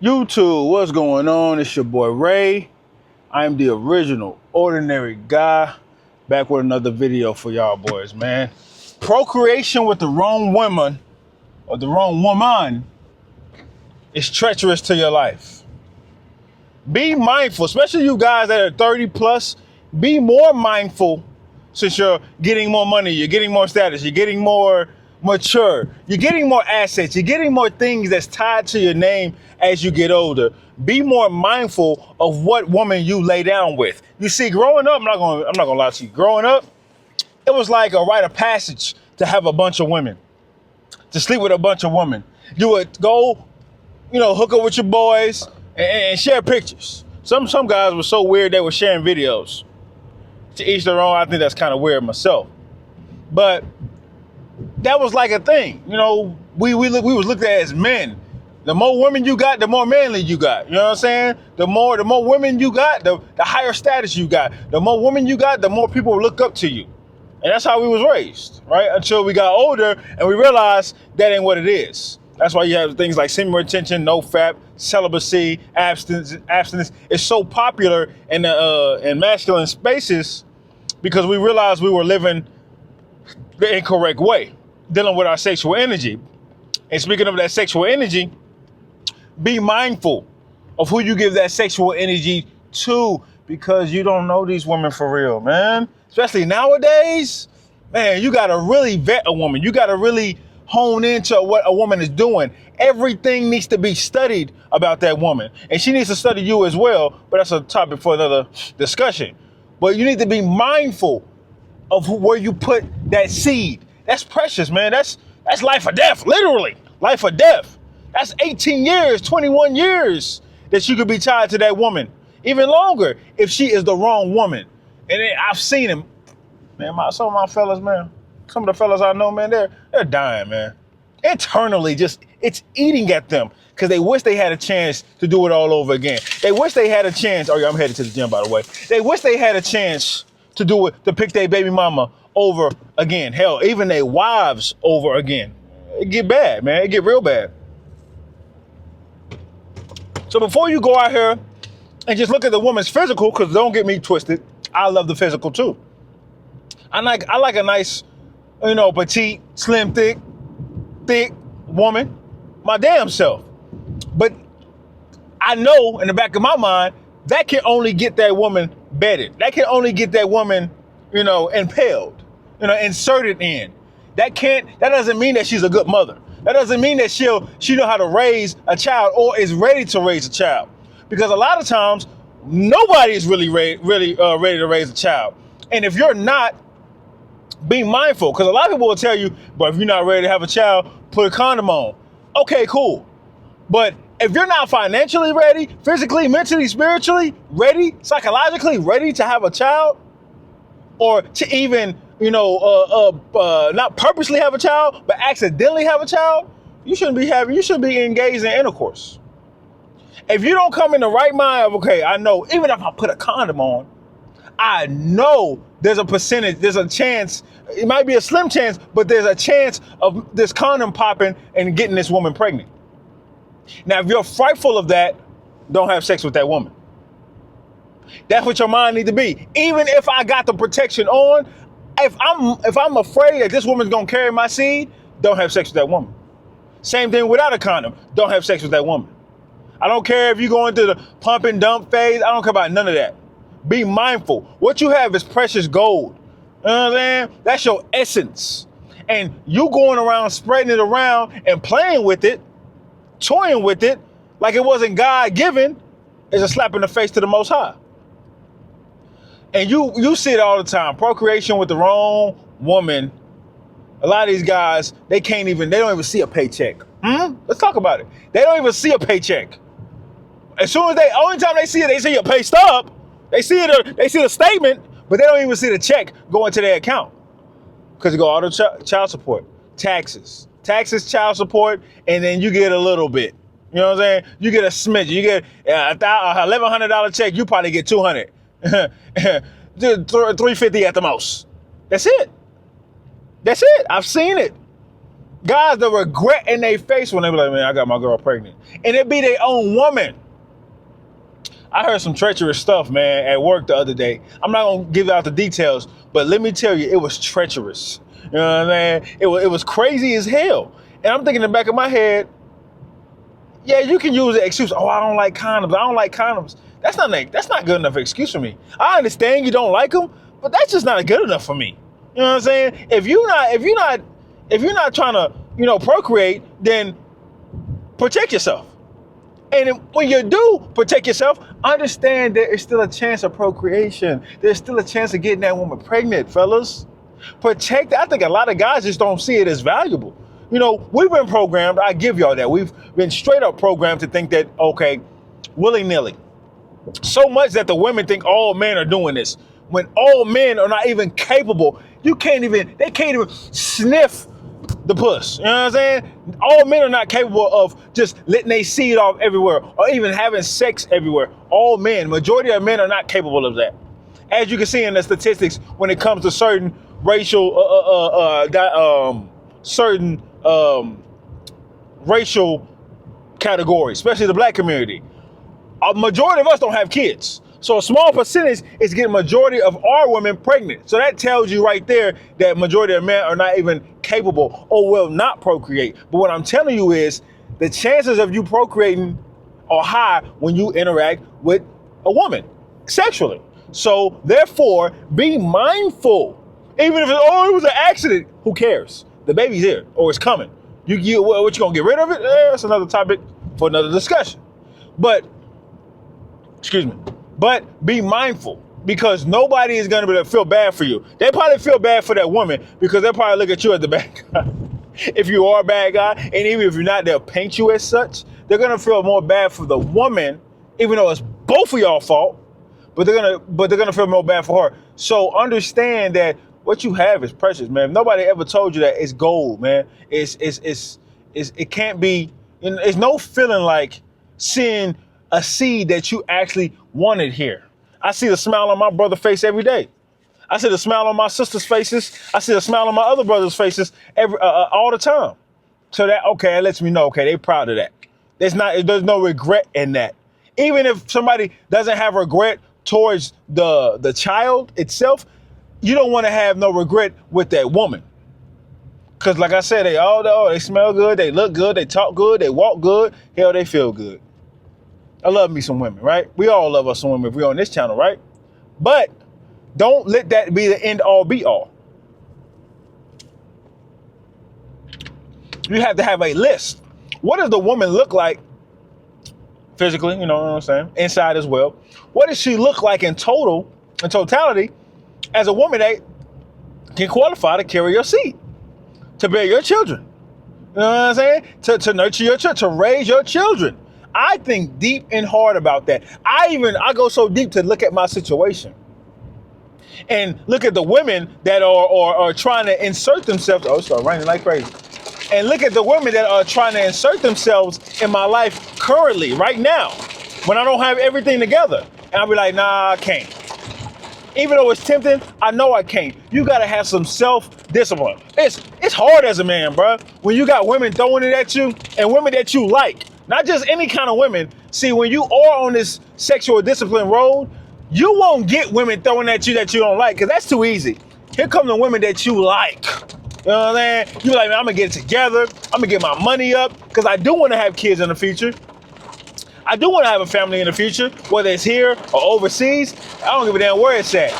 YouTube, what's going on? It's your boy Ray. I'm the original ordinary guy, back with another video for y'all boys, man. Procreation with the wrong woman or the wrong woman is treacherous to your life. Be mindful, especially you guys that are 30 plus, be more mindful since you're getting more money, you're getting more status, you're getting more mature, you're getting more assets, you're getting more things that's tied to your name as you get older. Be more mindful of what woman you lay down with. You see, growing up, I'm not gonna lie to you. Growing up, it was like a rite of passage to have a bunch of women, to sleep with a bunch of women. You would go, hook up with your boys and share pictures. Some guys were so weird they were sharing videos. To each their own. I think that's kind of weird myself, but that was like a thing. We was looked at as men. The more women you got, the more manly you got. You know what I'm saying? The more women you got, the higher status you got. The more women you got, the more people look up to you. And that's how we was raised, right? Until we got older and we realized that ain't what it is. That's why you have things like semen retention, no-fap, celibacy, abstinence. It's so popular in masculine spaces because we realized we were living the incorrect way, dealing with our sexual energy. And speaking of that sexual energy, be mindful of who you give that sexual energy to, because you don't know these women for real, man. Especially nowadays, man, you gotta really vet a woman. You gotta really hone into what a woman is doing. Everything needs to be studied about that woman. And she needs to study you as well, but that's a topic for another discussion. But you need to be mindful of where you put that seed. That's precious, man. That's life or death, literally. Life or death. That's 18 years, 21 years that you could be tied to that woman. Even longer if she is the wrong woman. And then I've seen him. Man, some of my fellas, man, some of the fellas I know, man, they're dying, man. Internally, it's eating at them because they wish they had a chance to do it all over again. They wish they had a chance. Oh, yeah, I'm headed to the gym, by the way. They wish they had a chance to do it, to pick their baby mama over again. Hell, even their wives over again. It get bad, man. It get real bad. So before you go out here and just look at the woman's physical, because don't get me twisted, I love the physical too. I like a nice, petite, slim, thick woman, my damn self. But I know in the back of my mind, that can only get that woman bedded. That can only get that woman, impaled, inserted in. That doesn't mean that she's a good mother. That doesn't mean that she know how to raise a child or is ready to raise a child. Because a lot of times, nobody is really ready to raise a child. And if you're not, be mindful. Because a lot of people will tell you, but if you're not ready to have a child, put a condom on. Okay, cool. But if you're not financially ready, physically, mentally, spiritually ready, psychologically ready to have a child, or to even, not purposely have a child, but accidentally have a child, you shouldn't be engaged in intercourse. If you don't come in the right mind of, okay, I know, even if I put a condom on, I know there's a percentage, there's a chance, it might be a slim chance, but there's a chance of this condom popping and getting this woman pregnant. Now, if you're frightful of that, don't have sex with that woman. That's what your mind needs to be. Even if I got the protection on, if I'm afraid that this woman's gonna carry my seed, don't have sex with that woman. Same thing without a condom. Don't have sex with that woman. I don't care if you go into the pump and dump phase. I don't care about none of that. Be mindful. What you have is precious gold. You know what I'm saying? That's your essence. And you going around spreading it around and playing with it, toying with it, like it wasn't God-given, is a slap in the face to the Most High. And you see it all the time. Procreation with the wrong woman. A lot of these guys, they don't even see a paycheck. Let's talk about it. They don't even see a paycheck. Only time they see it, they see a pay stub. They see the statement, but they don't even see the check going to their account. Because it go auto child support, taxes, child support, and then you get a little bit. You know what I'm saying? You get a smidge. You get a $1,100 check. You probably get $200, $350 at the most. That's it. I've seen it. Guys, the regret in their face when they be like, man, I got my girl pregnant. And it be their own woman. I heard some treacherous stuff, man, at work the other day. I'm not going to give out the details, but let me tell you, it was treacherous. You know what I mean? It was crazy as hell. And I'm thinking in the back of my head, yeah, you can use the excuse, oh, I don't like condoms. I don't like condoms. That's not good enough excuse for me. I understand you don't like them, but that's just not good enough for me. You know what I'm saying? If you're not trying to, procreate, then protect yourself. And when you do protect yourself, understand there is still a chance of procreation. There's still a chance of getting that woman pregnant, fellas. Protect. I think a lot of guys just don't see it as valuable. We've been programmed. I give y'all that. We've been straight up programmed to think that, okay, willy-nilly. So much that the women think all men are doing this. When all men are not even capable, they can't even sniff the puss. You know what I'm saying? All men are not capable of just letting their seed off everywhere or even having sex everywhere. All men, majority of men are not capable of that. As you can see in the statistics when it comes to certain racial, racial categories, especially the black community. A majority of us don't have kids. So a small percentage is getting majority of our women pregnant. So that tells you right there that majority of men are not even capable or will not procreate. But what I'm telling you is the chances of you procreating are high when you interact with a woman sexually. So therefore, be mindful. Even if it was an accident, who cares? The baby's here or it's coming. What you gonna get rid of it? That's another topic for another discussion. But be mindful, because nobody is going to be able to feel bad for you. They probably feel bad for that woman because they'll probably look at you as the bad guy. If you are a bad guy, and even if you're not, they'll paint you as such. They're going to feel more bad for the woman, even though it's both of y'all's fault, but they're going to feel more bad for her. So understand that what you have is precious, man. If nobody ever told you that, it's gold, man. It can't be, it's no feeling like seeing a seed that you actually wanted here. I see the smile on my brother's face every day. I see the smile on my sister's faces. I see the smile on my other brother's faces all the time. So that lets me know, they proud of that. There's no regret in that. Even if somebody doesn't have regret towards the child itself, you don't want to have no regret with that woman. Because like I said, they smell good, they look good, they talk good, they walk good, hell, they feel good. I love me some women, right? We all love us some women if we're on this channel, right? But don't let that be the end all be all. You have to have a list. What does the woman look like physically, you know what I'm saying? Inside as well. What does she look like in totality as a woman that can qualify to carry your seed, to bear your children? You know what I'm saying? To nurture your children, to raise your children. I think deep and hard about that. I go so deep to look at my situation and look at the women that are trying to insert themselves. Oh, it started raining like crazy. And look at the women that are trying to insert themselves in my life currently, right now, when I don't have everything together. And I'll be like, nah, I can't. Even though it's tempting, I know I can't. You gotta have some self-discipline. It's hard as a man, bro. When you got women throwing it at you and women that you like. Not just any kind of women. See, when you are on this sexual discipline road, you won't get women throwing at you that you don't like, because that's too easy. Here come the women that you like. You know what I'm saying? You're like, man, I'm going to get it together. I'm going to get my money up, because I do want to have kids in the future. I do want to have a family in the future, whether it's here or overseas. I don't give a damn where it's at.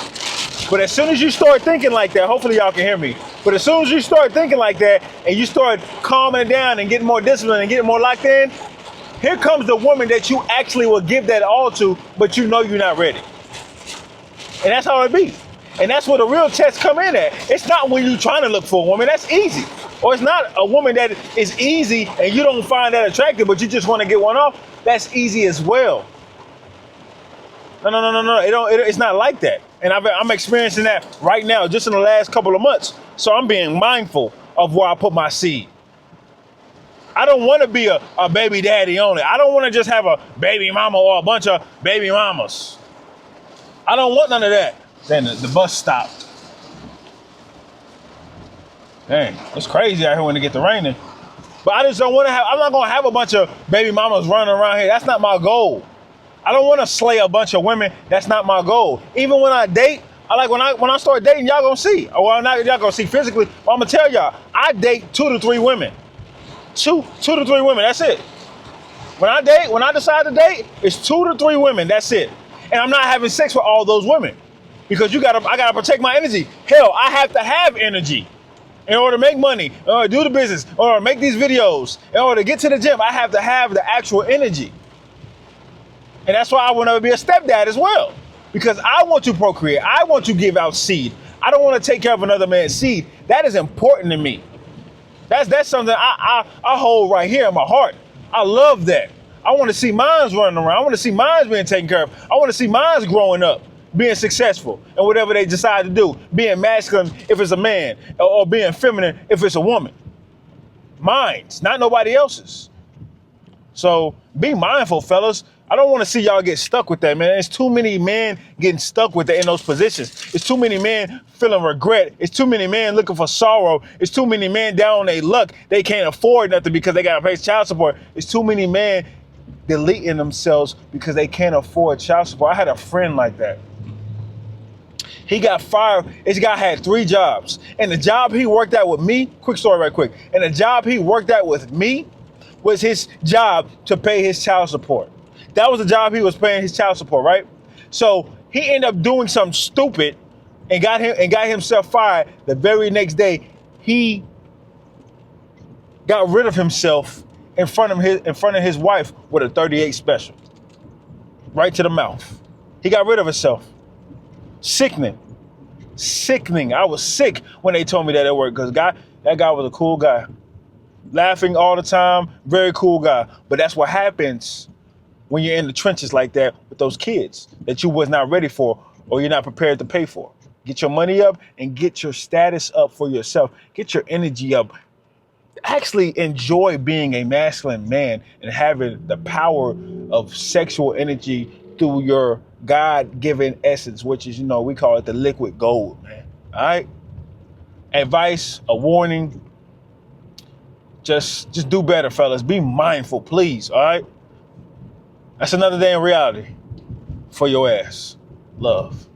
But as soon as you start thinking like that, hopefully y'all can hear me. But as soon as you start thinking like that and you start calming down and getting more disciplined and getting more locked in, here comes the woman that you actually will give that all to, but you know you're not ready. And that's how it be. And that's where the real tests come in at. It's not when you're trying to look for a woman, that's easy. Or it's not a woman that is easy and you don't find that attractive, but you just want to get one off. That's easy as well. No. It's not like that. And I'm experiencing that right now, just in the last couple of months. So I'm being mindful of where I put my seed. I don't want to be a baby daddy only. I don't want to just have a baby mama or a bunch of baby mamas. I don't want none of that. Then the bus stopped. Dang, it's crazy out here when it get to raining. But I just don't want to have, I'm not going to have a bunch of baby mamas running around here. That's not my goal. I don't want to slay a bunch of women. That's not my goal. Even when I date, when I start dating, y'all gonna see. Well, not y'all gonna see physically, but I'm gonna tell y'all, I date 2 to 3 women. Two to 3 women, that's it. When I decide to date, it's 2 to 3 women, that's it. And I'm not having sex with all those women. Because I gotta protect my energy. Hell, I have to have energy. In order to make money, or do the business, or make these videos, in order to get to the gym, I have to have the actual energy. And that's why I want to be a stepdad as well. Because I want to procreate. I want to give out seed. I don't want to take care of another man's seed. That is important to me. That's something I hold right here in my heart. I love that. I want to see mines running around. I want to see mines being taken care of. I want to see mines growing up, being successful, and whatever they decide to do, being masculine if it's a man, or being feminine if it's a woman. Mines, not nobody else's. So be mindful, fellas. I don't want to see y'all get stuck with that, man. There's too many men getting stuck with it in those positions. It's too many men feeling regret. It's too many men looking for sorrow. It's too many men down on their luck. They can't afford nothing because they got to pay child support. It's too many men deleting themselves because they can't afford child support. I had a friend like that. He got fired. This guy had 3 jobs. And the job he worked at with me, quick story right quick. And the job he worked at with me was his job to pay his child support. That was the job he was paying his child support, right? So he ended up doing something stupid and got himself fired. The very next day, he got rid of himself in front of his wife with a 38 special. Right to the mouth. He got rid of himself. Sickening. I was sick when they told me that at work, because that guy was a cool guy. Laughing all the time, very cool guy. But that's what happens when you're in the trenches like that with those kids that you was not ready for or you're not prepared to pay for. Get your money up and get your status up for yourself. Get your energy up. Actually enjoy being a masculine man and having the power of sexual energy through your God-given essence, which is, we call it the liquid gold, man. All right? Advice, a warning. Just do better, fellas. Be mindful, please, all right? That's another day in reality for your ass. Love.